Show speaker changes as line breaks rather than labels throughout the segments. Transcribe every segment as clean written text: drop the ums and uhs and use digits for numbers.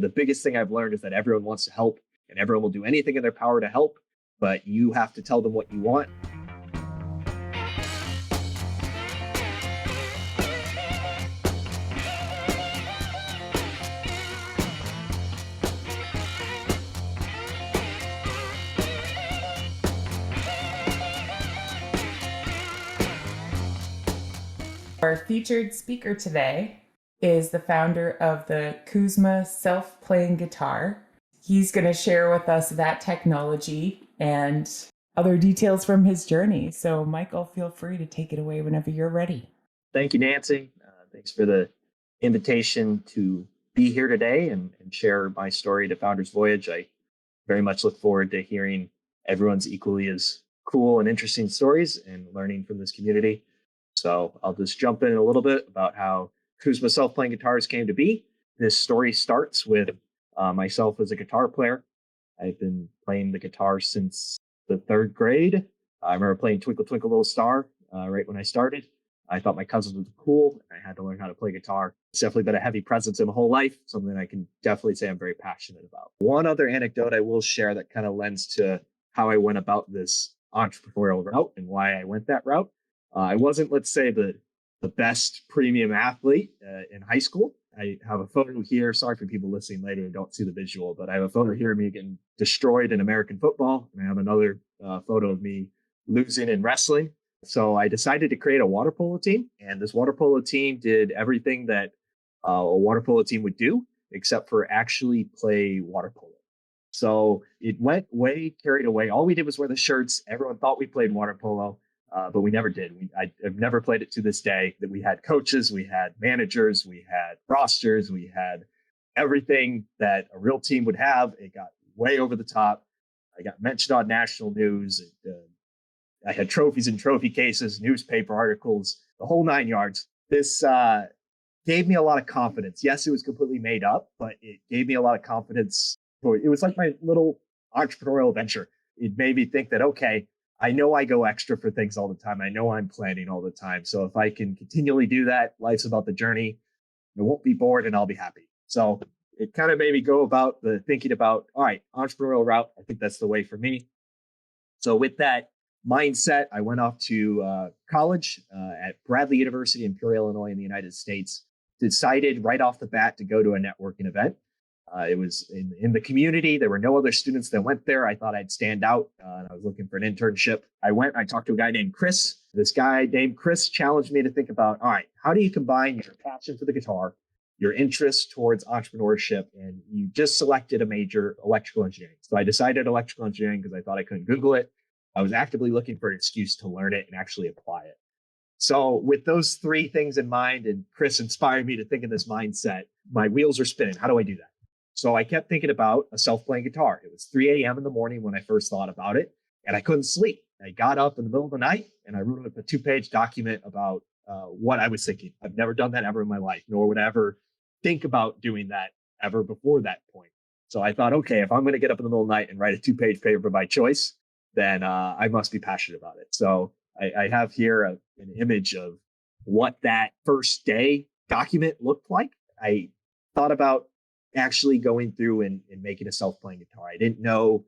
The biggest thing I've learned is that everyone wants to help and everyone will do anything in their power to help, but you have to tell them what you want.
Our featured speaker today is the founder of the Kuzma Self Playing Guitar. He's going to share with us that technology and other details from his journey. So, Michael, feel free to take it away whenever you're ready.
Thank you, Nancy. Thanks for the invitation to be here today and share my story to Founders Voyage. I very much look forward to hearing everyone's equally as cool and interesting stories and learning from this community. So I'll just jump in a little bit about how Kuzma Self Playing Guitars came to be. This story starts with myself as a guitar player. I've been playing the guitar since the third grade. I remember playing Twinkle Twinkle Little Star right when I started. I thought my cousins were cool. I had to learn how to play guitar. It's definitely been a heavy presence in my whole life, something I can definitely say I'm very passionate about. One other anecdote I will share that kind of lends to how I went about this entrepreneurial route and why I went that route. I wasn't, let's say, the best premium athlete in high school. I have a photo here. Sorry for people listening later who don't see the visual, but I have a photo here of me getting destroyed in American football. And I have another photo of me losing in wrestling. So I decided to create a water polo team. And this water polo team did everything that a water polo team would do, except for actually play water polo. So it went way carried away. All we did was wear the shirts. Everyone thought we played water polo. But we never did. I've never played it to this day. That we had coaches, we had managers, we had rosters, we had everything that a real team would have. It got way over the top. I got mentioned on national news. I had trophies and trophy cases, newspaper articles, the whole 9 yards. This gave me a lot of confidence. Yes, it was completely made up, but it gave me a lot of confidence. It was like my little entrepreneurial venture. It made me think that, okay, I know I go extra for things all the time. I know I'm planning all the time. So if I can continually do that, life's about the journey. I won't be bored and I'll be happy. So it kind of made me go about the thinking about, all right, entrepreneurial route. I think that's the way for me. So with that mindset, I went off to college at Bradley University in Peoria, Illinois in the United States. Decided right off the bat to go to a networking event. It was in the community. There were no other students that went there. I thought I'd stand out and I was looking for an internship. I talked to a guy named Chris. This guy named Chris challenged me to think about, all right, how do you combine your passion for the guitar, your interest towards entrepreneurship, and you just selected a major, electrical engineering. So I decided electrical engineering because I thought I couldn't Google it. I was actively looking for an excuse to learn it and actually apply it. So with those three things in mind, and Chris inspired me to think in this mindset, my wheels are spinning. How do I do that? So I kept thinking about a self-playing guitar. It was 3 a.m. in the morning when I first thought about it, and I couldn't sleep. I got up in the middle of the night and I wrote up a 2-page document about what I was thinking. I've never done that ever in my life, nor would I ever think about doing that ever before that point. So I thought, okay, if I'm going to get up in the middle of the night and write a 2-page paper by choice, then I must be passionate about it. So I have here an image of what that first day document looked like. I thought about actually going through and making a self-playing guitar. I didn't know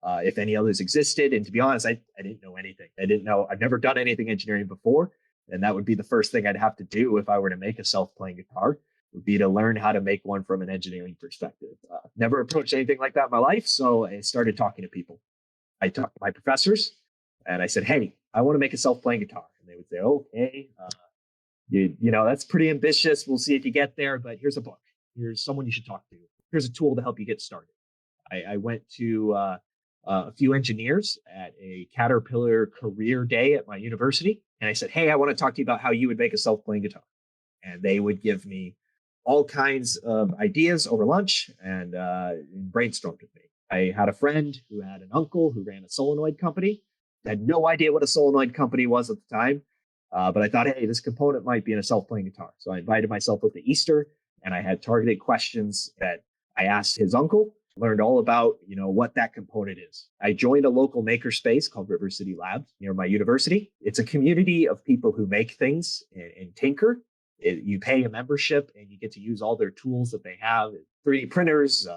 if any others existed. And to be honest, I didn't know anything. I've never done anything engineering before. And that would be the first thing I'd have to do if I were to make a self-playing guitar, would be to learn how to make one from an engineering perspective. Never approached anything like that in my life. So I started talking to people. I talked to my professors and I said, hey, I want to make a self-playing guitar. And they would say, okay, you know, that's pretty ambitious. We'll see if you get there, but here's a book. Here's someone you should talk to. Here's a tool to help you get started. I went to a few engineers at a Caterpillar career day at my university. And I said, hey, I want to talk to you about how you would make a self-playing guitar. And they would give me all kinds of ideas over lunch and brainstormed with me. I had a friend who had an uncle who ran a solenoid company. I had no idea what a solenoid company was at the time. But I thought, hey, this component might be in a self-playing guitar. So I invited myself up to Easter. And I had targeted questions that I asked his uncle, learned all about, you know, what that component is. I joined a local makerspace called River City Labs near my university. It's a community of people who make things and tinker. You pay a membership and you get to use all their tools that they have: 3D printers,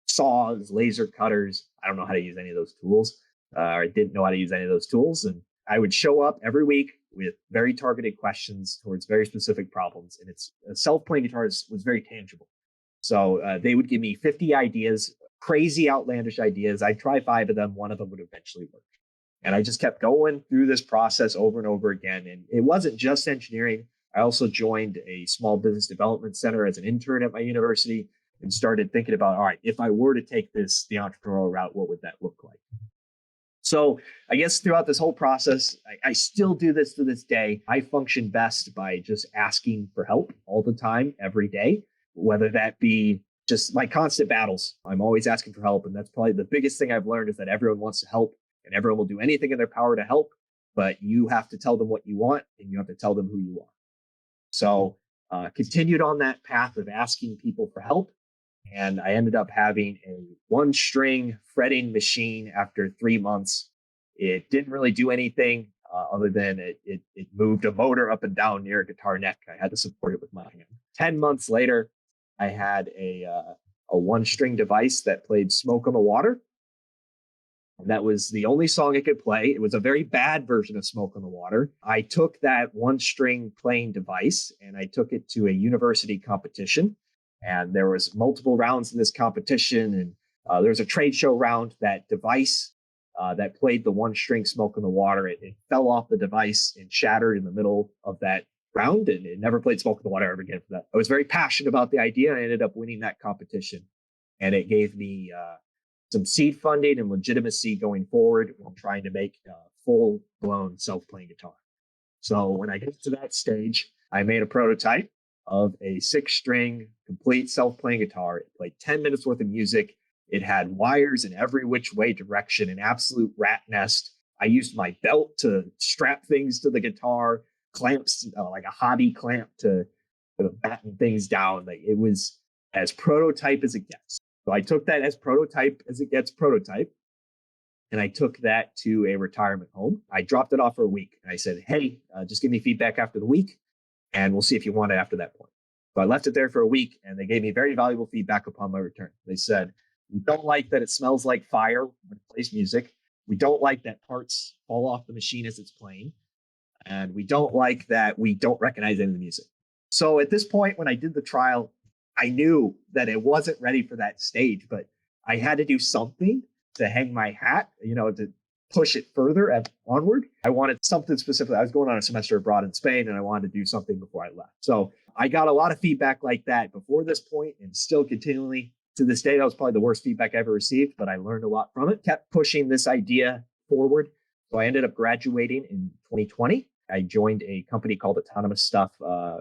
saws, laser cutters. I don't know how to use any of those tools, or I didn't know how to use any of those tools. And I would show up every week with very targeted questions towards very specific problems. And it's self-playing guitars was very tangible. So they would give me 50 ideas, crazy, outlandish ideas. I'd try 5 of them. One of them would eventually work. And I just kept going through this process over and over again. And it wasn't just engineering. I also joined a small business development center as an intern at my university and started thinking about, all right, if I were to take the entrepreneurial route, what would that look like? So I guess throughout this whole process, I still do this to this day. I function best by just asking for help all the time, every day, whether that be just my constant battles. I'm always asking for help. And that's probably the biggest thing I've learned, is that everyone wants to help and everyone will do anything in their power to help, but you have to tell them what you want and you have to tell them who you are. So continued on that path of asking people for help. And I ended up having a 1-string fretting machine after 3 months. It didn't really do anything other than it moved a motor up and down near a guitar neck. I had to support it with my hand. 10 months later, I had a 1-string device that played Smoke on the Water. And that was the only song it could play. It was a very bad version of Smoke on the Water. I took that 1-string playing device and I took it to a university competition. And there was multiple rounds in this competition. And there was a trade show round. That device that played the 1-string Smoke on the Water, it fell off the device and shattered in the middle of that round. And it never played Smoke on the Water ever again for that. I was very passionate about the idea. And I ended up winning that competition. And it gave me some seed funding and legitimacy going forward while trying to make a full-blown self-playing guitar. So when I get to that stage, I made a prototype of a 6-string complete self-playing guitar. It played 10 minutes worth of music. It had wires in every which way direction, an absolute rat nest. I used my belt to strap things to the guitar, clamps, like a hobby clamp to batten things down. Like, it was as prototype as it gets. So I took that as prototype as it gets prototype. And I took that to a retirement home. I dropped it off for a week. And I said, hey, just give me feedback after the week, and we'll see if you want it after that point. So I left it there for a week, and they gave me very valuable feedback upon my return. They said, we don't like that it smells like fire when it plays music. We don't like that parts fall off the machine as it's playing. And we don't like that we don't recognize any of the music. So at this point, when I did the trial, I knew that it wasn't ready for that stage, but I had to do something to hang my hat, to push it further and onward. I wanted something specific. I was going on a semester abroad in Spain, and I wanted to do something before I left. So I got a lot of feedback like that before this point, and still continually to this day. That was probably the worst feedback I ever received, but I learned a lot from it, kept pushing this idea forward. So I ended up graduating in 2020. I joined a company called Autonomous Stuff,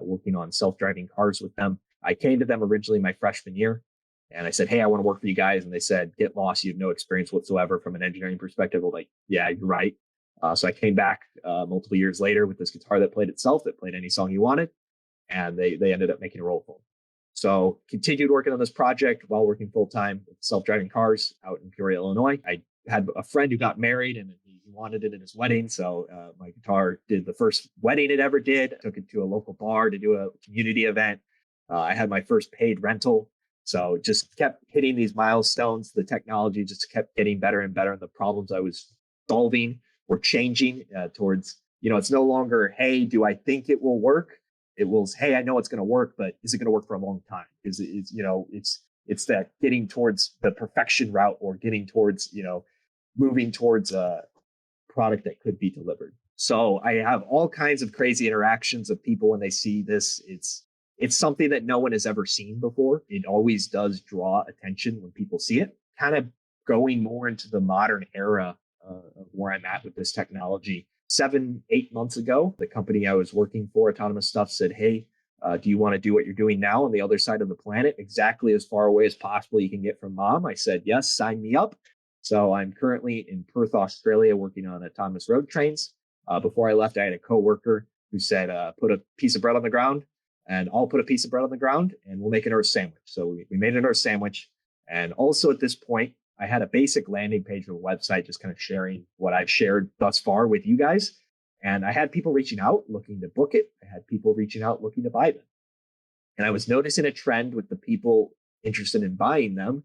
working on self-driving cars with them. I came to them originally my freshman year, and I said, hey, I want to work for you guys. And they said, get lost. You have no experience whatsoever from an engineering perspective. I was like, yeah, you're right. So I came back multiple years later with this guitar that played itself, that played any song you wanted. And they ended up making a roll for me. So continued working on this project while working full-time with self-driving cars out in Peoria, Illinois. I had a friend who got married, and he wanted it at his wedding. So my guitar did the first wedding it ever did. I took it to a local bar to do a community event. I had my first paid rental. So just kept hitting these milestones. The technology just kept getting better and better. And the problems I was solving were changing towards, it's no longer, hey, do I think it will work? It was, hey, I know it's going to work, but is it going to work for a long time? It's that getting towards the perfection route, or getting towards, moving towards a product that could be delivered. So I have all kinds of crazy interactions of people when they see this. It's something that no one has ever seen before. It always does draw attention when people see it. Kind of going more into the modern era of where I'm at with this technology. 7-8 months ago, the company I was working for, Autonomous Stuff, said, hey, do you want to do what you're doing now on the other side of the planet, exactly as far away as possible you can get from mom? I said, yes, sign me up. So I'm currently in Perth, Australia, working on autonomous road trains. Before I left, I had a coworker who said, put a piece of bread on the ground, and I'll put a piece of bread on the ground, and we'll make an Earth sandwich. So we made an Earth sandwich. And also at this point, I had a basic landing page of a website, just kind of sharing what I've shared thus far with you guys. And I had people reaching out looking to book it. I had people reaching out looking to buy them. And I was noticing a trend with the people interested in buying them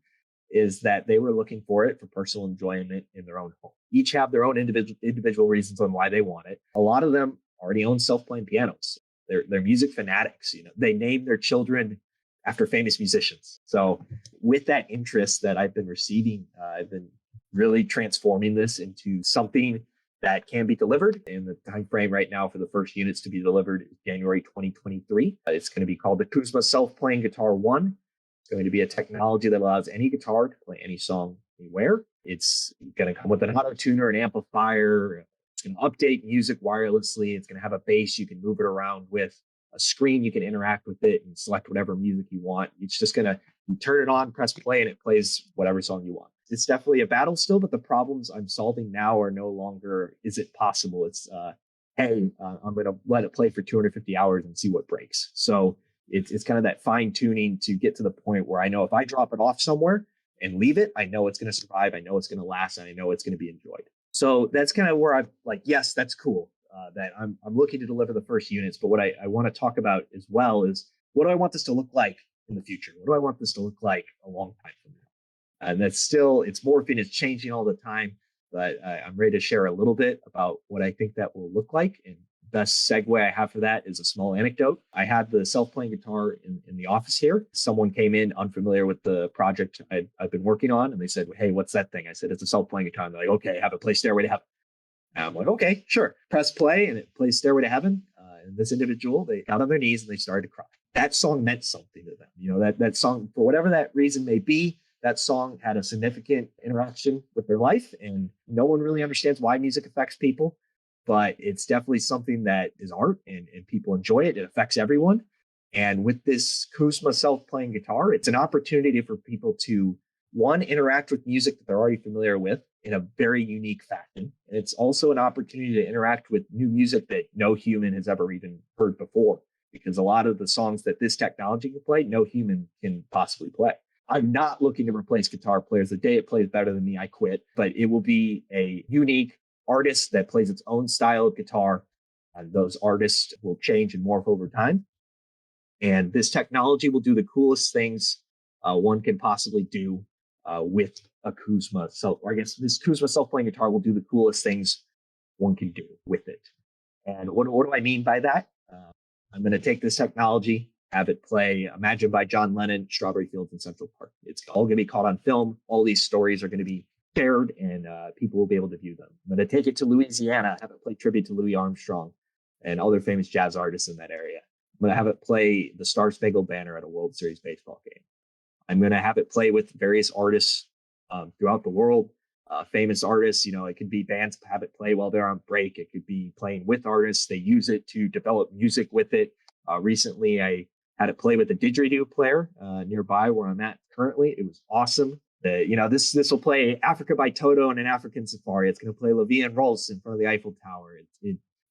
is that they were looking for it for personal enjoyment in their own home. Each have their own individual reasons on why they want it. A lot of them already own self-playing pianos. They're music fanatics. They name their children after famous musicians. So with that interest that I've been receiving, I've been really transforming this into something that can be delivered. And the time frame right now for the first units to be delivered is January 2023. It's going to be called the Kuzma Self Playing Guitar 1. It's going to be a technology that allows any guitar to play any song anywhere. It's going to come with an auto tuner, an amplifier. It's going to update music wirelessly. It's going to have a bass you can move it around with, a screen you can interact with it and select whatever music you want. It's just going to turn it on, press play, and it plays whatever song you want. It's definitely a battle still, but the problems I'm solving now are no longer, is it possible? It's, I'm going to let it play for 250 hours and see what breaks. So it's kind of that fine tuning to get to the point where I know if I drop it off somewhere and leave it, I know it's going to survive. I know it's going to last, and I know it's going to be enjoyed. So that's kind of where I'm like, yes, that's cool. That I'm looking to deliver the first units. But what I want to talk about as well is, what do I want this to look like in the future? What do I want this to look like a long time from now? And that's still, it's morphing, it's changing all the time. But I'm ready to share a little bit about what I think that will look like. And the best segue I have for that is a small anecdote. I had the self-playing guitar in the office here. Someone came in unfamiliar with the project I've been working on, and they said, "Hey, what's that thing?" I said, "It's a self-playing guitar." And they're like, "Okay, have it play Stairway to Heaven." And I'm like, "Okay, sure." Press play, and it plays Stairway to Heaven. And this individual, they got on their knees and they started to cry. That song meant something to them. That song, for whatever that reason may be, that song had a significant interaction with their life. And no one really understands why music affects people, but it's definitely something that is art, and people enjoy it. It affects everyone. And with this Kuzma self-playing guitar, it's an opportunity for people to, one, interact with music that they're already familiar with in a very unique fashion. And it's also an opportunity to interact with new music that no human has ever even heard before, because a lot of the songs that this technology can play, no human can possibly play. I'm not looking to replace guitar players. The day it plays better than me, I quit. But it will be a unique artist that plays its own style of guitar. And those artists will change and morph over time. And this technology will do the coolest things one can possibly do with a Kuzma or I guess this Kuzma self-playing guitar will do the coolest things one can do with it. And what do I mean by that? I'm going to take this technology, have it play Imagine by John Lennon, Strawberry Fields in Central Park. It's all going to be caught on film. All these stories are going to be shared, and people will be able to view them. I'm going to take it to Louisiana, have it play tribute to Louis Armstrong and other famous jazz artists in that area. I'm going to have it play the Star Spangled Banner at a World Series baseball game. I'm going to have it play with various artists throughout the world, famous artists. It could be bands have it play while they're on break. It could be playing with artists. They use it to develop music with it. Recently, I had it play with a didgeridoo player nearby where I'm at currently. It was awesome. This will play Africa by Toto in an African safari. It's going to play La Vie en Rose in front of the Eiffel Tower.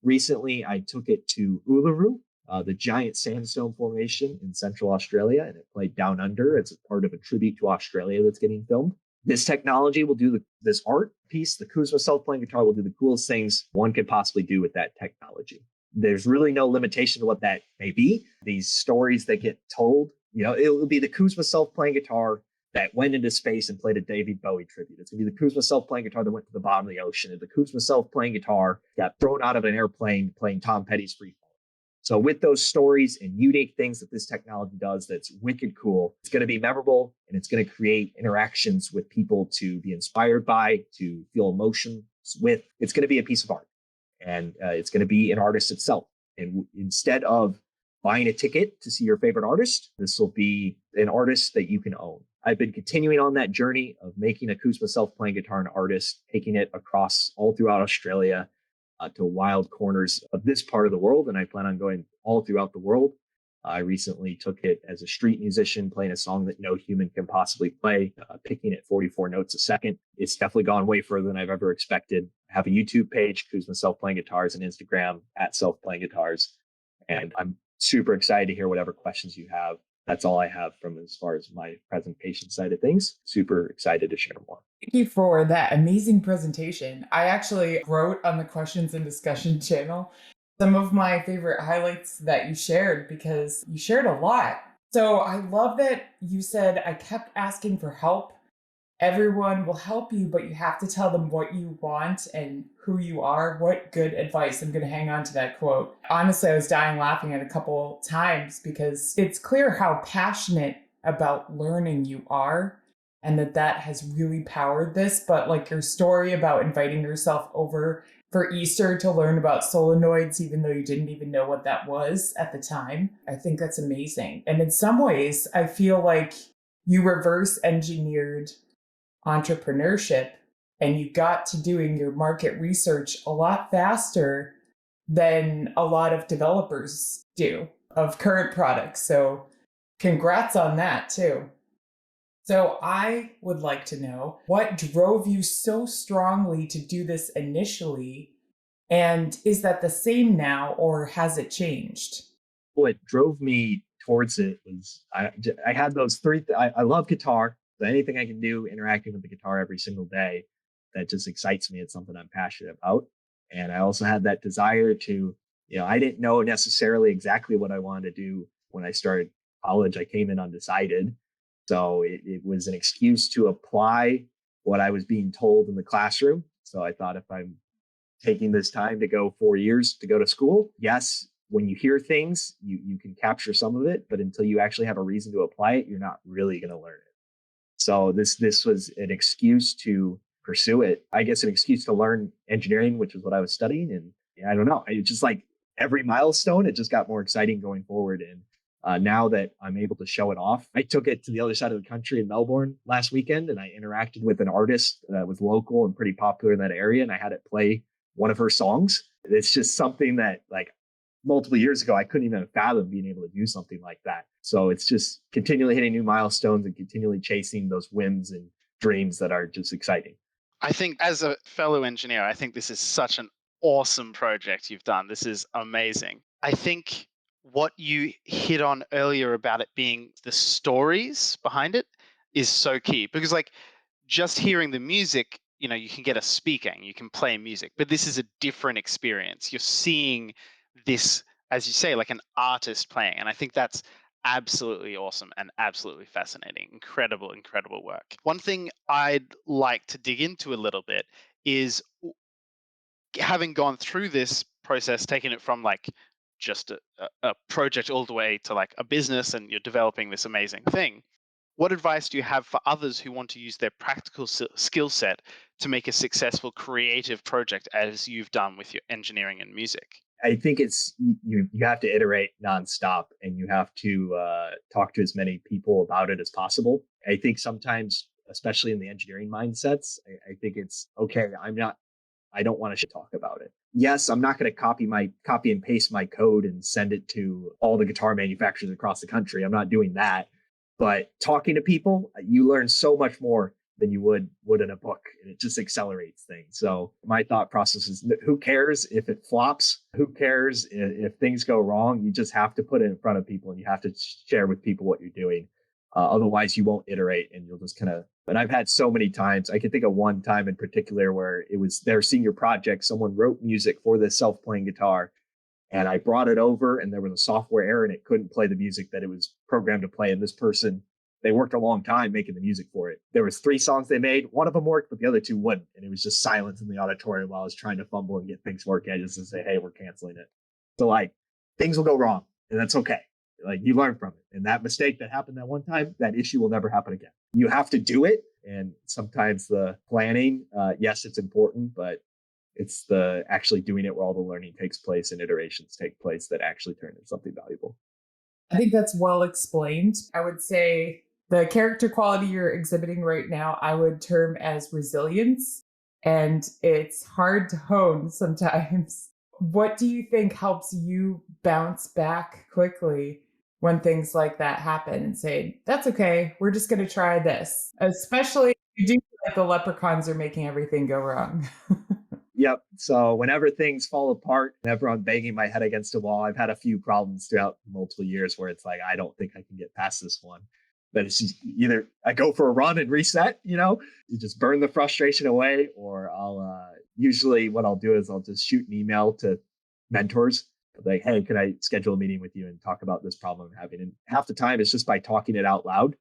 Recently, I took it to Uluru, the giant sandstone formation in Central Australia, and it played Down Under as a part of a tribute to Australia that's getting filmed. This technology will do this art piece. The Kuzma self-playing guitar will do the coolest things one could possibly do with that technology. There's really no limitation to what that may be. These stories that get told, it will be the Kuzma self-playing guitar that went into space and played a David Bowie tribute. It's going to be the Kuzma self-playing guitar that went to the bottom of the ocean. The Kuzma self-playing guitar got thrown out of an airplane playing Tom Petty's Free Fall. So with those stories and unique things that this technology does that's wicked cool, it's going to be memorable, and it's going to create interactions with people to be inspired by, to feel emotions with. It's going to be a piece of art, and it's going to be an artist itself. And instead of buying a ticket to see your favorite artist, this will be an artist that you can own. I've been continuing on that journey of making a Kuzma self-playing guitar an artist, taking it across all throughout Australia, to wild corners of this part of the world. And I plan on going all throughout the world. I recently took it as a street musician, playing a song that no human can possibly play, picking at 44 notes a second. It's definitely gone way further than I've ever expected. I have a YouTube page, Kuzma Self Playing Guitars, and Instagram at Self Playing Guitars. And I'm super excited to hear whatever questions you have that's all I have from as far as my presentation side of things. Super excited to share more.
Thank you for that amazing presentation. I actually wrote on the questions and discussion channel some of my favorite highlights that you shared because you shared a lot. So I love that you said, I kept asking for help. Everyone will help you, but you have to tell them what you want and who you are. What good advice. I'm going to hang on to that quote. Honestly, I was dying laughing at a couple times because it's clear how passionate about learning you are and that has really powered this. But like your story about inviting yourself over for Easter to learn about solenoids, even though you didn't even know what that was at the time, I think that's amazing. And in some ways, I feel like you reverse engineered entrepreneurship and you got to doing your market research a lot faster than a lot of developers do of current products. So congrats on that too. So I would like to know what drove you so strongly to do this initially, and is that the same now or has it changed?
What drove me towards it was I had those three. I love guitar. So anything I can do interacting with the guitar every single day, that just excites me. It's something I'm passionate about. And I also had that desire to, I didn't know necessarily exactly what I wanted to do when I started college. I came in undecided. So it was an excuse to apply what I was being told in the classroom. So I thought, if I'm taking this time to go 4 years to go to school, yes, when you hear things, you can capture some of it, but until you actually have a reason to apply it, you're not really going to learn it. So this was an excuse to pursue it. I guess an excuse to learn engineering, which is what I was studying. And I don't know, it just like every milestone, it just got more exciting going forward. And now that I'm able to show it off, I took it to the other side of the country in Melbourne last weekend, and I interacted with an artist that was local and pretty popular in that area, and I had it play one of her songs. It's just something that, like, multiple years ago, I couldn't even fathom being able to do something like that. So it's just continually hitting new milestones and continually chasing those whims and dreams that are just exciting.
I think as a fellow engineer, I think this is such an awesome project you've done. This is amazing. I think what you hit on earlier about it being the stories behind it is so key, because like just hearing the music, you can get a speaker and you can play music, but this is a different experience. You're seeing this, as you say, like an artist playing. And I think that's absolutely awesome and absolutely fascinating. Incredible, incredible work. One thing I'd like to dig into a little bit is, having gone through this process, taking it from like just a project all the way to like a business, and you're developing this amazing thing. What advice do you have for others who want to use their practical skill set to make a successful creative project, as you've done with your engineering and music?
I think it's you have to iterate nonstop, and you have to talk to as many people about it as possible. I think sometimes, especially in the engineering mindsets, I think it's okay. I don't want to talk about it. Yes, I'm not going to copy and paste my code and send it to all the guitar manufacturers across the country. I'm not doing that. But talking to people, you learn so much more than you would in a book, and it just accelerates things. So my thought process is, who cares if it flops? Who cares if things go wrong? You just have to put it in front of people, and you have to share with people what you're doing. Otherwise, you won't iterate, and you'll just kind of. And I've had so many times. I can think of one time in particular where it was their senior project. Someone wrote music for this self-playing guitar, and I brought it over, and there was a software error, and it couldn't play the music that it was programmed to play. And this person, they worked a long time making the music for it. There was 3 songs they made. One of them worked, but the other 2 wouldn't. And it was just silence in the auditorium while I was trying to fumble and get things working. I just to say, hey, we're canceling it. So like, things will go wrong, and that's okay. Like, you learn from it. And that mistake that happened that one time, that issue will never happen again. You have to do it. And sometimes the planning, yes, it's important, but it's the actually doing it where all the learning takes place and iterations take place that actually turn into something valuable.
I think that's well explained. I would say the character quality you're exhibiting right now, I would term as resilience. And it's hard to hone sometimes. What do you think helps you bounce back quickly when things like that happen and say, that's okay, we're just going to try this? Especially if you do feel like the leprechauns are making everything go wrong.
Yep. So whenever things fall apart, whenever I'm banging my head against a wall, I've had a few problems throughout multiple years where it's like, I don't think I can get past this one. But it's just either I go for a run and reset, you just burn the frustration away, or usually what I'll do is I'll just shoot an email to mentors like, hey, can I schedule a meeting with you and talk about this problem I'm having? And half the time it's just by talking it out loud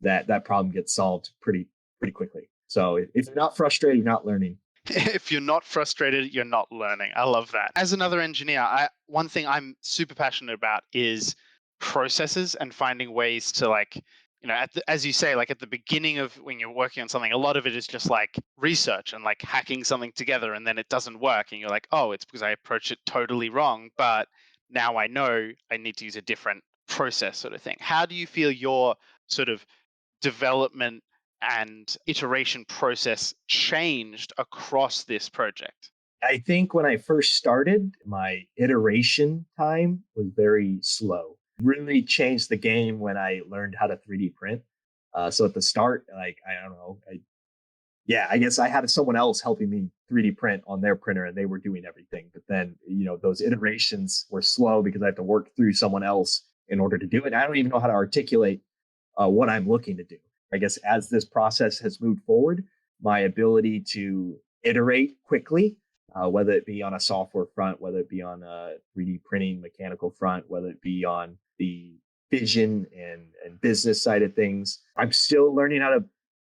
that problem gets solved pretty quickly. So if you're not frustrated, you're not learning.
If you're not frustrated, you're not learning. I love that. As another engineer, one thing I'm super passionate about is processes and finding ways to as you say, like at the beginning of when you're working on something, a lot of it is just like research and like hacking something together, and then it doesn't work, and you're like, oh, it's because I approached it totally wrong. But now I know I need to use a different process, sort of thing. How do you feel your sort of development and iteration process changed across this project?
I think when I first started, my iteration time was very slow. Really changed the game when I learned how to 3D print. So at the start, like, I don't know, I guess I had someone else helping me 3D print on their printer and they were doing everything. But then, those iterations were slow because I have to work through someone else in order to do it. I don't even know how to articulate what I'm looking to do. I guess as this process has moved forward, my ability to iterate quickly, whether it be on a software front, whether it be on a 3D printing mechanical front, whether it be on the vision and business side of things, I'm still learning how to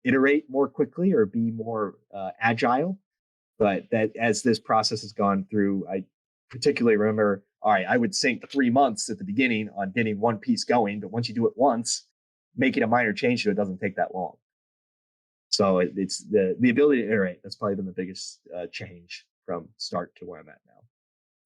iterate more quickly or be more agile. But that as this process has gone through, I particularly remember, all right, I would sink 3 months at the beginning on getting one piece going, but once you do it once, making a minor change to it doesn't take that long. So it's the ability to iterate. That's probably been the biggest change from start to where I'm at now.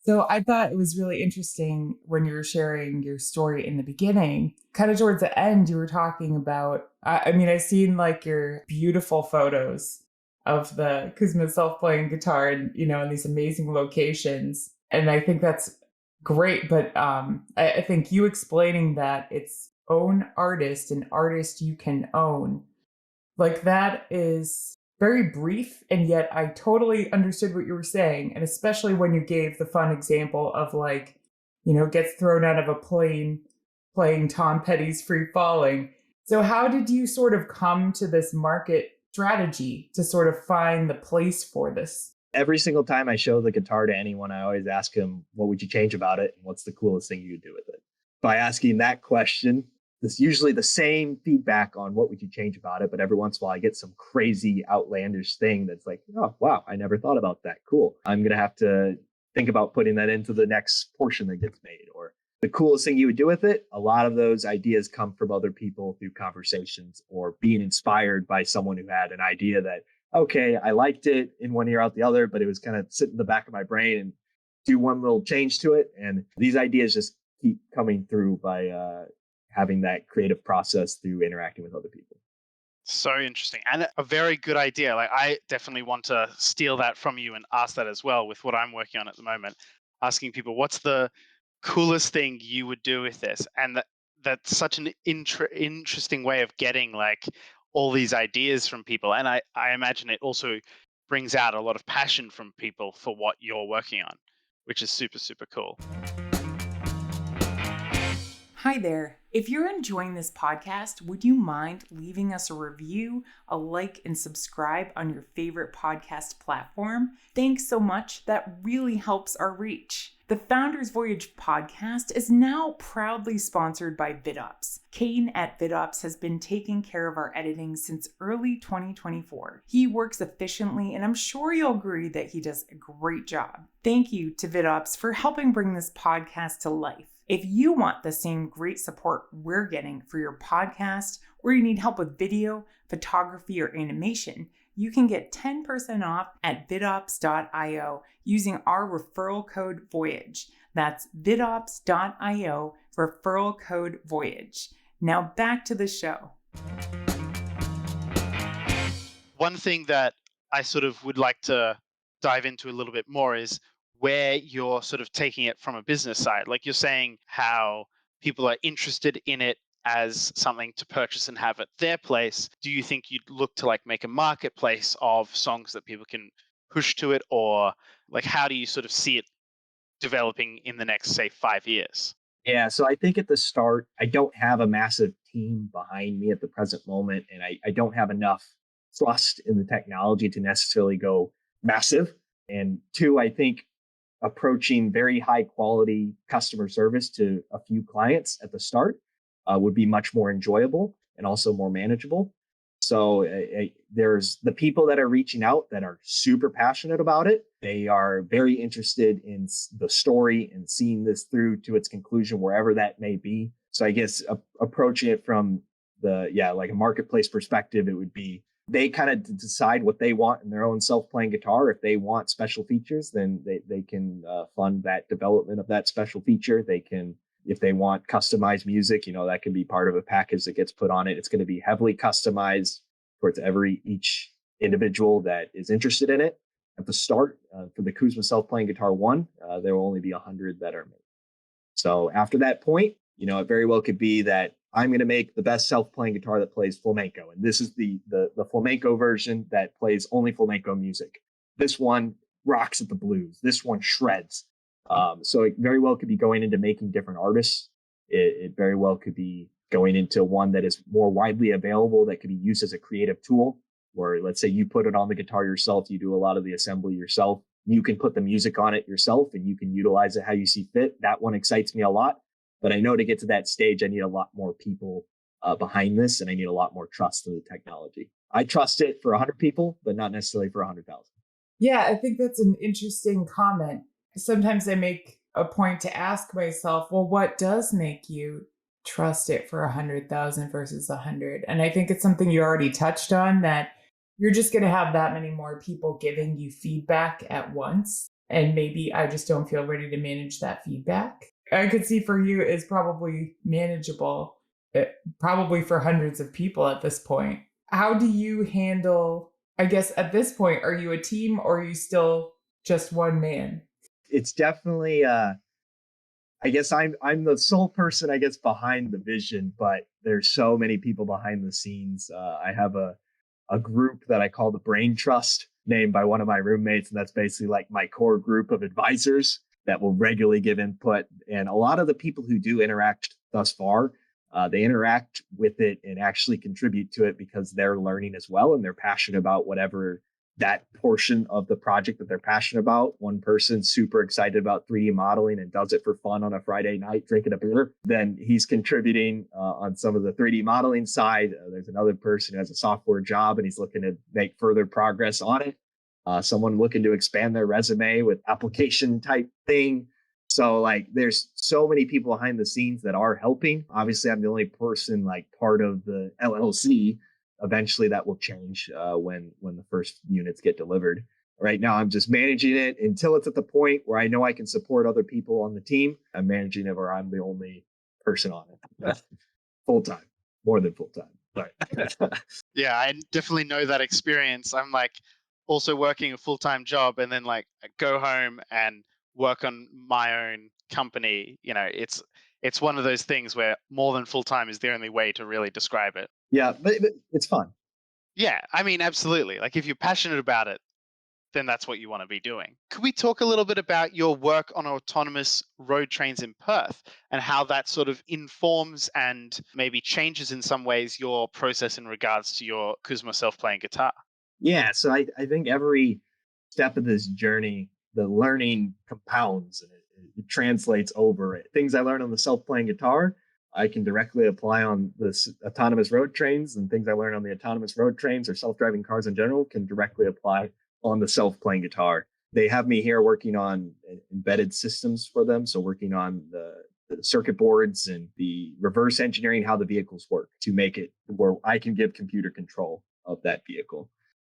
So I thought it was really interesting when you were sharing your story in the beginning. Kind of towards the end, you were talking about, I mean, I've seen like your beautiful photos of the Kuzma Self Playing Guitar and, in these amazing locations. And I think that's great. But I think you explaining that it's own artist, an artist you can own, like that is very brief, and yet I totally understood what you were saying. And especially when you gave the fun example of like, gets thrown out of a plane playing Tom Petty's Free Falling. So how did you sort of come to this market strategy to sort of find the place for this?
Every single time I show the guitar to anyone, I always ask them, what would you change about it? And what's the coolest thing you would do with it? By asking that question, it's usually the same feedback on what would you change about it. But every once in a while, I get some crazy outlandish thing that's like, oh, wow, I never thought about that. Cool. I'm going to have to think about putting that into the next portion that gets made. Or the coolest thing you would do with it. A lot of those ideas come from other people through conversations or being inspired by someone who had an idea that, okay, I liked it in one ear out the other, but it was kind of sitting in the back of my brain and do one little change to it. And these ideas just keep coming through by having that creative process through interacting with other people.
So interesting, and a very good idea. Like, I definitely want to steal that from you and ask that as well with what I'm working on at the moment. Asking people, what's the coolest thing you would do with this? And that's such an interesting way of getting like all these ideas from people. And I imagine it also brings out a lot of passion from people for what you're working on, which is super, super cool.
Hi there. If you're enjoying this podcast, would you mind leaving us a review, a like, and subscribe on your favorite podcast platform? Thanks so much. That really helps our reach. The Founders Voyage podcast is now proudly sponsored by VidOps. Kane at VidOps has been taking care of our editing since early 2024. He works efficiently, and I'm sure you'll agree that he does a great job. Thank you to VidOps for helping bring this podcast to life. If you want the same great support we're getting for your podcast, or you need help with video, photography, or animation, you can get 10% off at vidops.io using our referral code Voyage. That's vidops.io, referral code Voyage. Now back to the show.
One thing that I sort of would like to dive into a little bit more is where you're sort of taking it from a business side. Like, you're saying how people are interested in it as something to purchase and have at their place. Do you think you'd look to like make a marketplace of songs that people can push to it, or like how do you sort of see it developing in the next, say, 5 years?
Yeah, so I think at the start, I don't have a massive team behind me at the present moment, and I don't have enough trust in the technology to necessarily go massive. And two, I think approaching very high quality customer service to a few clients at the start would be much more enjoyable and also more manageable. So there's the people that are reaching out that are super passionate about it. They are very interested in the story and seeing this through to its conclusion, wherever that may be. So I guess approaching it from like a marketplace perspective, it would be they kind of decide what they want in their own self-playing guitar. If they want special features, then they can fund that development of that special feature. They can, if they want customized music, that can be part of a package that gets put on it. It's going to be heavily customized towards each individual that is interested in it. At the start, for the Kuzma Self Playing Guitar 1, there will only be 100 that are made. So after that point, it very well could be that I'm going to make the best self-playing guitar that plays flamenco. And this is the flamenco version that plays only flamenco music. This one rocks at the blues. This one shreds. So it very well could be going into making different artists. It very well could be going into one that is more widely available, that could be used as a creative tool, where let's say you put it on the guitar yourself, you do a lot of the assembly yourself. You can put the music on it yourself and you can utilize it how you see fit. That one excites me a lot. But I know to get to that stage, I need a lot more people behind this, and I need a lot more trust in the technology. I trust it for 100 people, but not necessarily for 100,000.
Yeah, I think that's an interesting comment. Sometimes I make a point to ask myself, well, what does make you trust it for 100,000 versus 100? And I think it's something you already touched on, that you're just going to have that many more people giving you feedback at once. And maybe I just don't feel ready to manage that feedback. I could see for you is probably manageable, probably for hundreds of people at this point. How do you handle, I guess at this point, are you a team or are you still just one man?
It's definitely, I guess I'm the sole person, I guess, behind the vision, but there's so many people behind the scenes. I have a group that I call the Brain Trust, named by one of my roommates. And that's basically like my core group of advisors that will regularly give input. And a lot of the people who do interact thus far, they interact with it and actually contribute to it because they're learning as well. And they're passionate about whatever that portion of the project that they're passionate about. One person's super excited about 3D modeling and does it for fun on a Friday night, drinking a beer. Then he's contributing on some of the 3D modeling side. There's another person who has a software job and he's looking to make further progress on it. Someone looking to expand their resume with application type thing. So like there's so many people behind the scenes that are helping. Obviously, I'm the only person like part of the LLC. Eventually that will change when the first units get delivered. Right now, I'm just managing it until it's at the point where I know I can support other people on the team. I'm managing it where I'm the only person on it. Full time, more than full time. But
Yeah, I definitely know that experience. I'm like also working a full-time job and then like I go home and work on my own company. It's one of those things where more than full-time is the only way to really describe it.
yeah, but it's fun.
Yeah, I mean, absolutely. Like if you're passionate about it, then that's what you want to be doing. Could we talk a little bit about your work on autonomous road trains in Perth and how that sort of informs and maybe changes in some ways your process in regards to your Kuzma self-playing guitar?
Yeah, so I think every step of this journey, the learning compounds and it translates over it. Things I learned on the self-playing guitar, I can directly apply on this autonomous road trains, and things I learned on the autonomous road trains or self-driving cars in general can directly apply on the self-playing guitar. They have me here working on embedded systems for them. So working on the circuit boards and the reverse engineering how the vehicles work to make it where I can give computer control of that vehicle.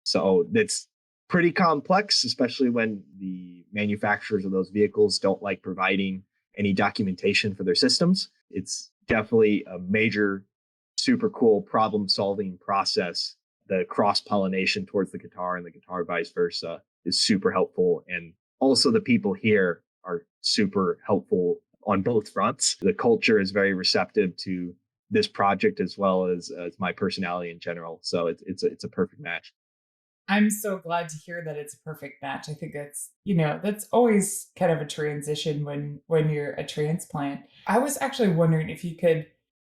So that's pretty complex, especially when the manufacturers of those vehicles don't like providing any documentation for their systems. It's definitely a major, super cool problem solving process. The cross pollination towards the guitar and the guitar vice versa is super helpful. And also, the people here are super helpful on both fronts. The culture is very receptive to this project as well as my personality in general. So it's a perfect match.
I'm so glad to hear that it's a perfect match. I think that's always kind of a transition when you're a transplant. I was actually wondering if you could,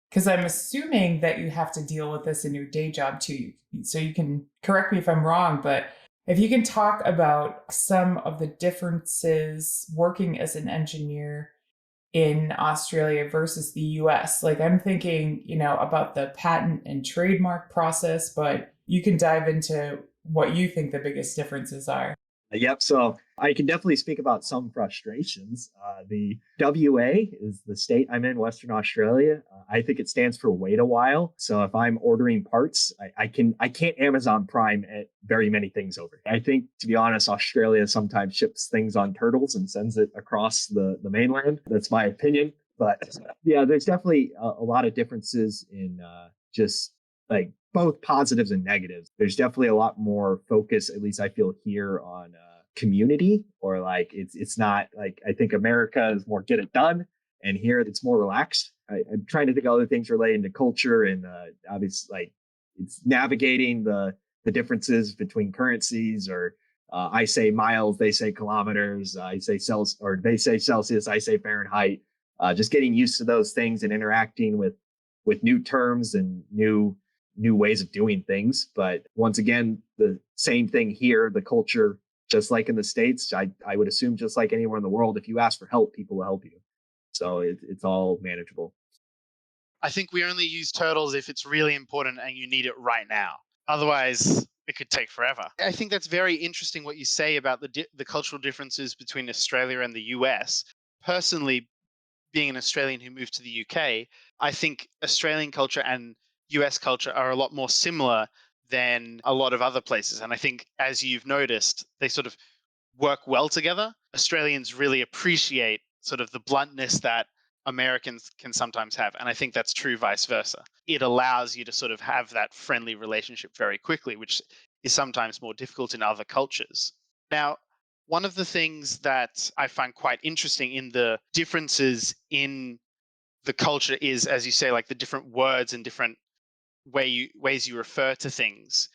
because I'm assuming that you have to deal with this in your day job too. So you can correct me if I'm wrong, but if you can talk about some of the differences working as an engineer in Australia versus the US. Like I'm thinking, about the patent and trademark process, but you can dive into what you think the biggest differences are.
Yep. So I can definitely speak about some frustrations. The WA is the state I'm in, Western Australia. I think it stands for wait a while. So if I'm ordering parts, I can't Amazon Prime at very many things over here. I think, to be honest, Australia sometimes ships things on turtles and sends it across the mainland. That's my opinion. But yeah, there's definitely a lot of differences in just like both positives and negatives. There's definitely a lot more focus, at least I feel here, on community, or like it's not like, I think America is more get it done, and here it's more relaxed. I'm trying to think of other things relating to culture and obviously like it's navigating the differences between currencies, or I say miles, they say kilometers, I say Celsius, or they say Celsius, I say Fahrenheit. Just getting used to those things and interacting with new terms and new ways of doing things. But once again, the same thing here, the culture, just like in the States, I would assume just like anywhere in the world, if you ask for help, people will help you. So it's all manageable.
I think we only use turtles if it's really important and you need it right now. Otherwise, it could take forever. I think that's very interesting what you say about the cultural differences between Australia and the US. Personally, being an Australian who moved to the UK, I think Australian culture and US culture are a lot more similar than a lot of other places. And I think, as you've noticed, they sort of work well together. Australians really appreciate sort of the bluntness that Americans can sometimes have. And I think that's true vice versa. It allows you to sort of have that friendly relationship very quickly, which is sometimes more difficult in other cultures. Now, one of the things that I find quite interesting in the differences in the culture is, as you say, like the different words and different ways you refer to things.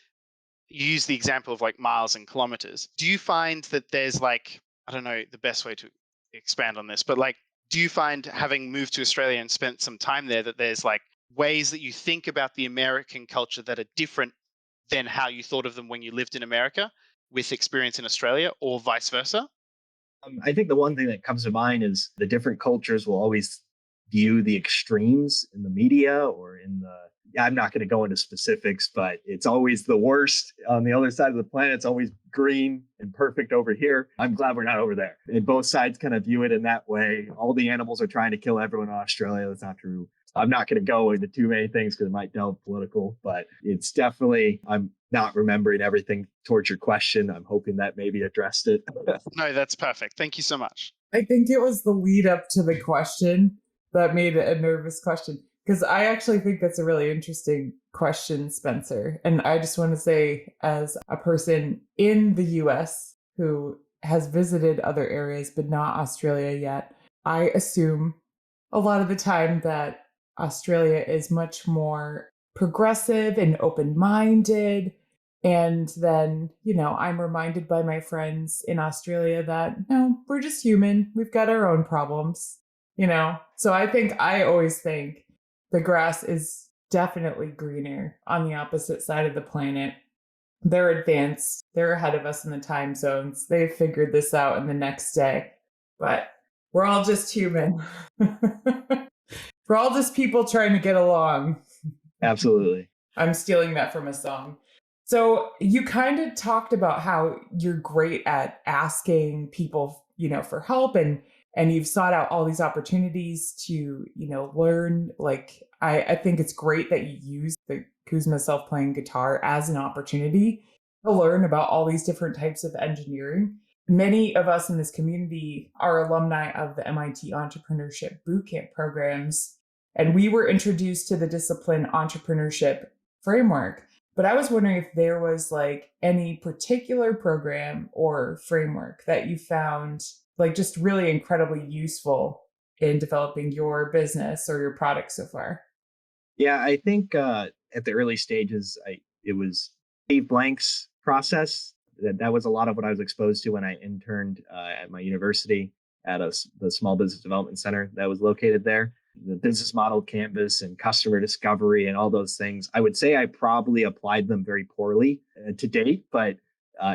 You use the example of like miles and kilometers. Do you find that there's like, I don't know the best way to expand on this, but like, do you find, having moved to Australia and spent some time there, that there's like ways that you think about the American culture that are different than how you thought of them when you lived in America with experience in Australia, or vice versa?
I think the one thing that comes to mind is the different cultures will always view the extremes in the media or in the, yeah, I'm not going to go into specifics, but it's always the worst on the other side of the planet. It's always green and perfect over here. I'm glad we're not over there. And both sides kind of view it in that way. All the animals are trying to kill everyone in Australia. That's not true. I'm not going to go into too many things because it might delve political, but it's definitely, I'm not remembering everything towards your question. I'm hoping that maybe addressed it.
No, that's perfect. Thank you so much.
I think it was the lead up to the question that made it a nervous question. Because I actually think that's a really interesting question, Spencer. And I just want to say, as a person in the US who has visited other areas but not Australia yet, I assume a lot of the time that Australia is much more progressive and open minded. And then, I'm reminded by my friends in Australia that no, we're just human. We've got our own problems. So I always think the grass is definitely greener on the opposite side of the planet. They're advanced, they're ahead of us in the time zones. They figured this out in the next day. But we're all just human. We're all just people trying to get along.
Absolutely.
I'm stealing that from a song. So you kind of talked about how you're great at asking people, for help, and you've sought out all these opportunities to, learn. Like I think it's great that you use the Kuzma Self Playing Guitar as an opportunity to learn about all these different types of engineering. Many of us in this community are alumni of the MIT Entrepreneurship Bootcamp programs, and we were introduced to the discipline entrepreneurship framework. But I was wondering if there was like any particular program or framework that you found like just really incredibly useful in developing your business or your product so far.
Yeah, I think at the early stages, it was Dave Blank's process. That was a lot of what I was exposed to when I interned at my university at the Small Business Development Center that was located there. The business model canvas and customer discovery and all those things. I would say I probably applied them very poorly to date, but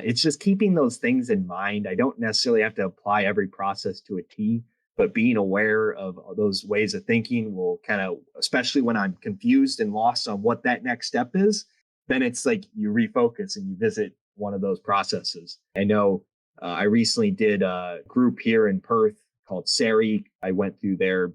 it's just keeping those things in mind. I don't necessarily have to apply every process to a T, but being aware of those ways of thinking will kind of, especially when I'm confused and lost on what that next step is, then it's like you refocus and you visit one of those processes. I know I recently did a group here in Perth called SARI. I went through their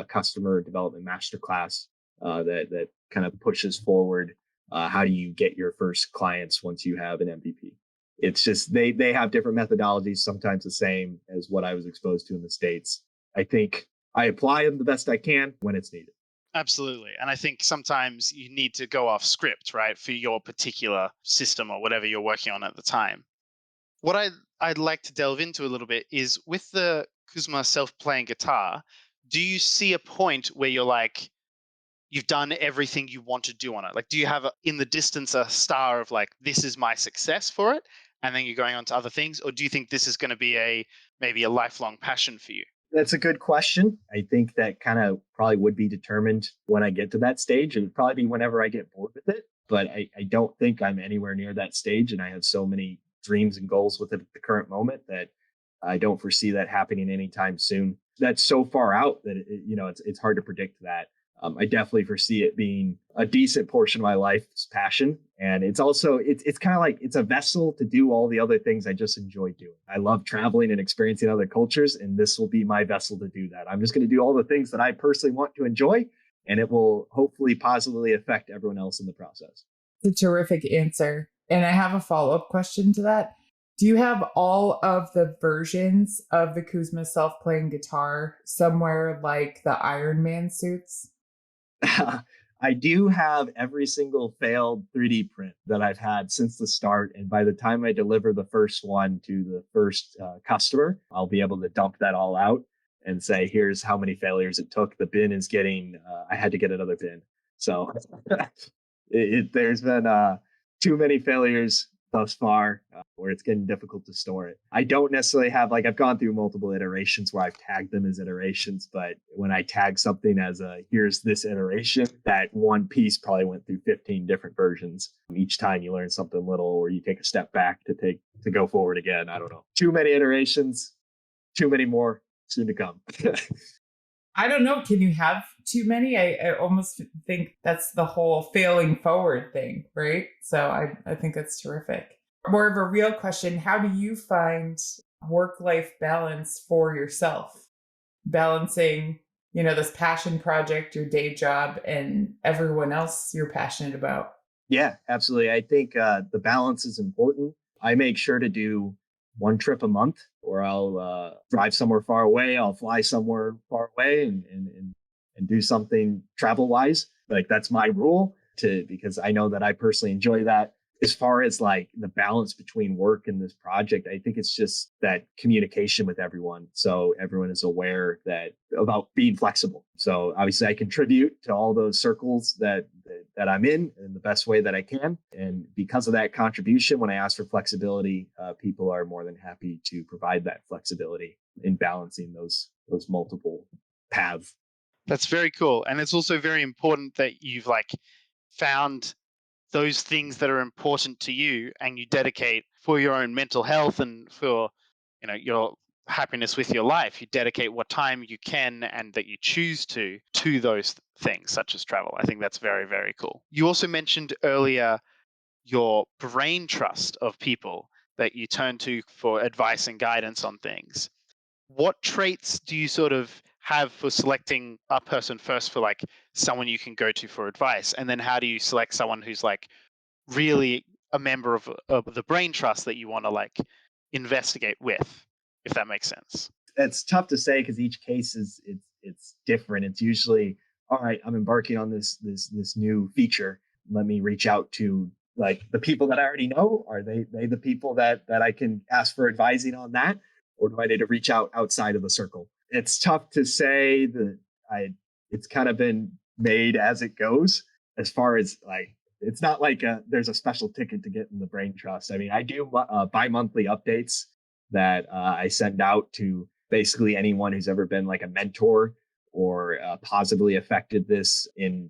customer development masterclass that kind of pushes forward how do you get your first clients once you have an MVP. It's just they have different methodologies, sometimes the same as what I was exposed to in the States. I think I apply them the best I can when it's needed.
Absolutely. And I think sometimes you need to go off script, right, for your particular system or whatever you're working on at the time. What I'd like to delve into a little bit is with the Kuzma Self Playing Guitar, do you see a point where you're like, you've done everything you want to do on it? Like, do you have in the distance a star of like, this is my success for it, and then you're going on to other things? Or do you think this is going to be maybe a lifelong passion for you?
That's a good question. I think that kind of probably would be determined when I get to that stage. It would probably be whenever I get bored with it. But I don't think I'm anywhere near that stage. And I have so many dreams and goals with it at the current moment that I don't foresee that happening anytime soon. That's so far out that it's hard to predict that. I definitely foresee it being a decent portion of my life's passion. And it's also, it's kind of like it's a vessel to do all the other things I just enjoy doing. I love traveling and experiencing other cultures, and this will be my vessel to do that. I'm just going to do all the things that I personally want to enjoy, and it will hopefully positively affect everyone else in the process.
It's a terrific answer. And I have a follow-up question to that. Do you have all of the versions of the Kuzma Self Playing Guitar somewhere like the Iron Man suits?
I do have every single failed 3D print that I've had since the start. And by the time I deliver the first one to the first customer, I'll be able to dump that all out and say, here's how many failures it took. The bin is getting, I had to get another bin. So there's been too many failures thus far where it's getting difficult to store it. I don't necessarily have, like, I've gone through multiple iterations where I've tagged them as iterations, but when I tag something as here's this iteration, that one piece probably went through 15 different versions. Each time you learn something little or you take a step back to go forward again. I don't know. Too many iterations, too many more soon to come.
I don't know. Can you have too many? I almost think that's the whole failing forward thing, right? So I think that's terrific. More of a real question. How do you find work-life balance for yourself? Balancing, this passion project, your day job, and everyone else you're passionate about.
Yeah, absolutely. I think the balance is important. I make sure to do one trip a month, or I'll drive somewhere far away. I'll fly somewhere far away and do something travel wise. Like, that's my rule because I know that I personally enjoy that. As far as like the balance between work and this project, I think it's just that communication with everyone. So everyone is aware about being flexible. So obviously I contribute to all those circles that I'm in the best way that I can. And because of that contribution, when I ask for flexibility, people are more than happy to provide that flexibility in balancing those multiple paths.
That's very cool. And it's also very important that you've found those things that are important to you and you dedicate for your own mental health and for your happiness with your life. You dedicate what time you can and that you choose to those things such as travel. I think that's very, very cool. You also mentioned earlier your brain trust of people that you turn to for advice and guidance on things. What traits do you sort of have for selecting a person first for someone you can go to for advice? And then how do you select someone who's really a member of the brain trust that you want to investigate with, if that makes sense?
It's tough to say because each case it's different. It's usually, all right, I'm embarking on this new feature. Let me reach out to the people that I already know. Are they the people that I can ask for advising on that? Or do I need to reach out outside of the circle? It's tough to say. It's kind of been made as it goes. As far as It's not like there's a special ticket to get in the brain trust. I mean, I do bi-monthly updates that I send out to basically anyone who's ever been like a mentor or positively affected this in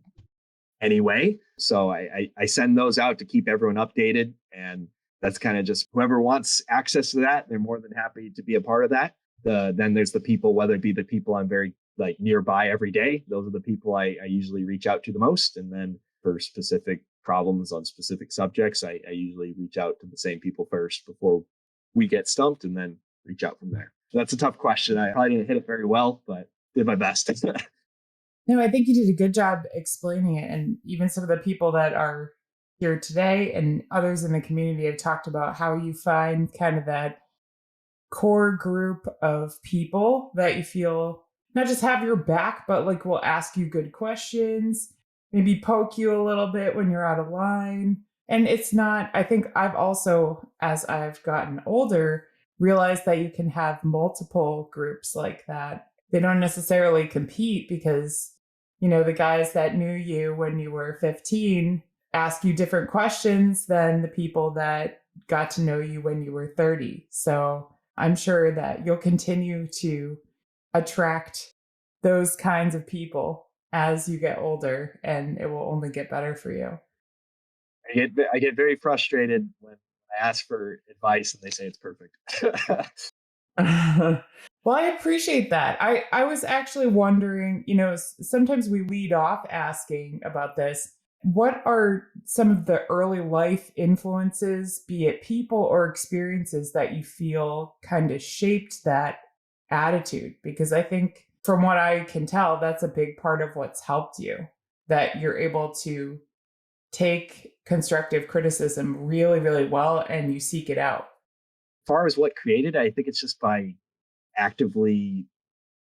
any way. So I send those out to keep everyone updated. And that's kind of just whoever wants access to that, they're more than happy to be a part of that. Then there's the people, whether it be the people I'm very like nearby every day. Those are the people I usually reach out to the most. And then for specific problems on specific subjects, I usually reach out to the same people first before we get stumped, and then reach out from there. So that's a tough question. I probably didn't hit it very well, but did my best.
No, I think you did a good job explaining it. And even some of the people that are here today and others in the community have talked about how you find kind of that core group of people that you feel not just have your back, but like will ask you good questions, maybe poke you a little bit when you're out of line. And it's not, I think I've also, as I've gotten older, realized that you can have multiple groups like that. They don't necessarily compete because, the guys that knew you when you were 15 ask you different questions than the people that got to know you when you were 30. So I'm sure that you'll continue to attract those kinds of people as you get older, and it will only get better for you.
I get very frustrated when I ask for advice and they say it's perfect.
Well, I appreciate that. I was actually wondering, sometimes we lead off asking about this. What are some of the early life influences, be it people or experiences, that you feel kind of shaped that attitude? Because I think from what I can tell, that's a big part of what's helped you, that you're able to take constructive criticism really, really well and you seek it out.
As far as what created, I think it's just by actively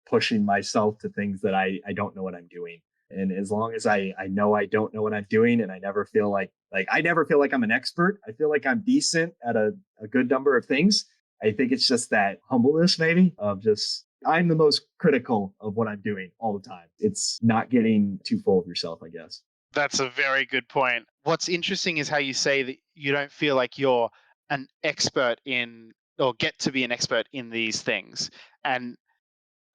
pushing myself to things that I don't know what I'm doing. And as long as I know I don't know what I'm doing, and I never feel like I never feel like I'm an expert. I feel like I'm decent at a good number of things. I think it's just that humbleness maybe of just I'm the most critical of what I'm doing all the time. It's not getting too full of yourself, I guess.
That's a very good point. What's interesting is how you say that you don't feel like you're an expert in or get to be an expert in these things. And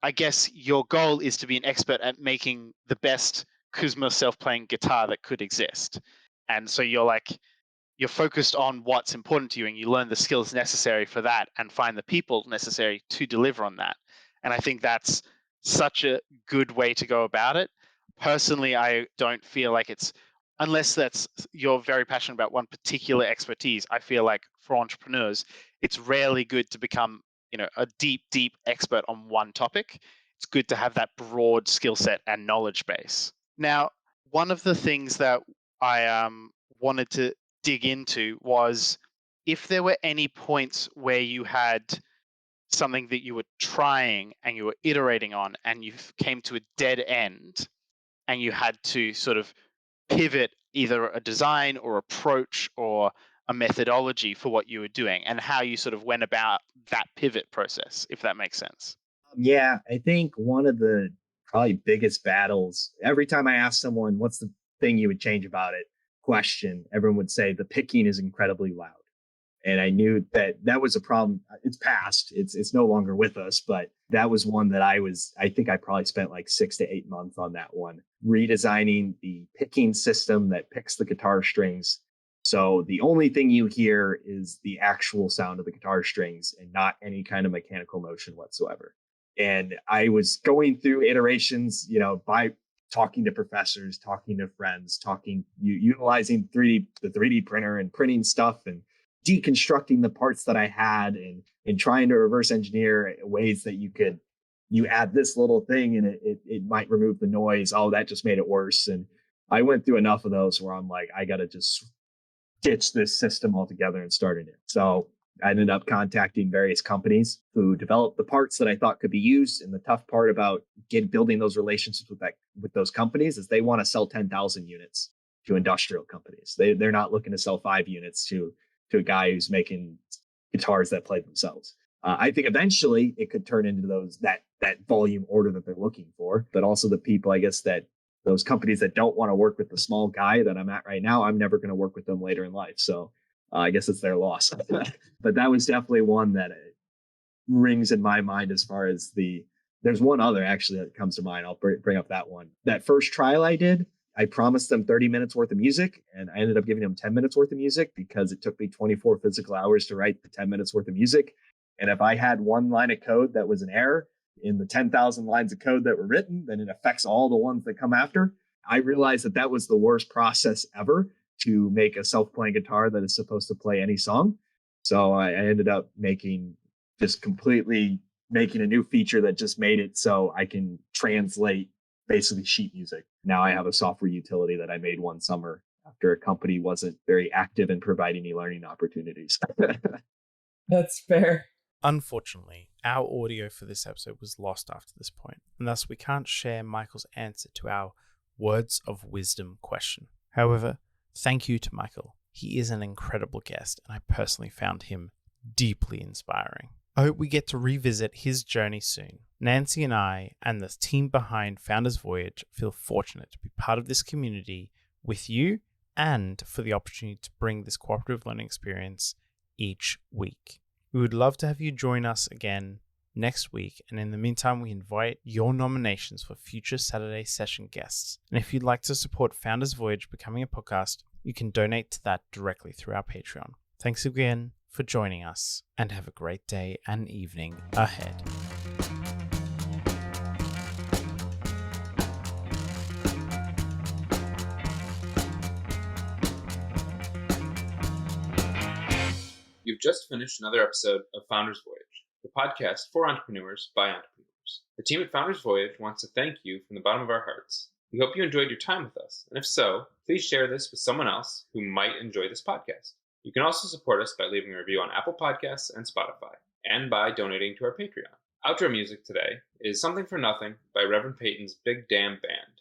I guess your goal is to be an expert at making the best Kuzma self playing guitar that could exist. And so you're focused on what's important to you and you learn the skills necessary for that and find the people necessary to deliver on that. And I think that's such a good way to go about it. Personally, I don't feel like it's, unless that's you're very passionate about one particular expertise, I feel like for entrepreneurs, it's rarely good to become, a deep expert on one topic. It's good to have that broad skill set and knowledge base. Now, one of the things that I wanted to dig into was if there were any points where you had something that you were trying and you were iterating on and you came to a dead end and you had to sort of pivot either a design or approach or a methodology for what you were doing and how you sort of went about that pivot process, if that makes sense.
Yeah, I think one of the probably biggest battles, every time I ask someone, what's the thing you would change about it? Question, everyone would say the picking is incredibly loud. And I knew that was a problem. It's past. It's no longer with us, but that was one that I think I probably spent like 6 to 8 months on that one, redesigning the picking system that picks the guitar strings. So the only thing you hear is the actual sound of the guitar strings and not any kind of mechanical motion whatsoever. And I was going through iterations, by talking to professors, talking to friends, utilizing the 3D printer and printing stuff and deconstructing the parts that I had and trying to reverse engineer ways that you add this little thing and it might remove the noise. Oh, that just made it worse. And I went through enough of those where I'm like, I got to just ditch this system altogether and start it. So I ended up contacting various companies who developed the parts that I thought could be used. And the tough part about building those relationships with those companies is they want to sell 10,000 units to industrial companies. They're not looking to sell 5 units to a guy who's making guitars that play themselves. I think eventually it could turn into that volume order that they're looking for, but also the people, I guess, that those companies that don't want to work with the small guy that I'm at right now, I'm never going to work with them later in life. So I guess it's their loss. But that was definitely one that rings in my mind as far as there's one other actually that comes to mind. I'll bring up that one. That first trial I did, I promised them 30 minutes worth of music, and I ended up giving them 10 minutes worth of music because it took me 24 physical hours to write the 10 minutes worth of music. And if I had one line of code that was an error in the 10,000 lines of code that were written, then it affects all the ones that come after. I realized that that was the worst process ever to make a self-playing guitar that is supposed to play any song. So I ended up completely making a new feature that just made it so I can translate basically sheet music. Now I have a software utility that I made one summer after a company wasn't very active in providing me learning opportunities.
That's fair.
Unfortunately, our audio for this episode was lost after this point, and thus we can't share Michael's answer to our words of wisdom question. However, thank you to Michael. He is an incredible guest, and I personally found him deeply inspiring. I hope we get to revisit his journey soon. Nancy and I and the team behind Founders Voyage feel fortunate to be part of this community with you and for the opportunity to bring this cooperative learning experience each week. We would love to have you join us again next week, and in the meantime, we invite your nominations for future Saturday session guests. And if you'd like to support Founders Voyage becoming a podcast, you can donate to that directly through our Patreon. Thanks again for joining us, and have a great day and evening ahead.
You've just finished another episode of Founders Voyage, the podcast for entrepreneurs by entrepreneurs. The team at Founders Voyage wants to thank you from the bottom of our hearts. We hope you enjoyed your time with us, and if so, please share this with someone else who might enjoy this podcast. You can also support us by leaving a review on Apple Podcasts and Spotify, and by donating to our Patreon. Outro music today is Something for Nothing by Reverend Peyton's Big Damn Band.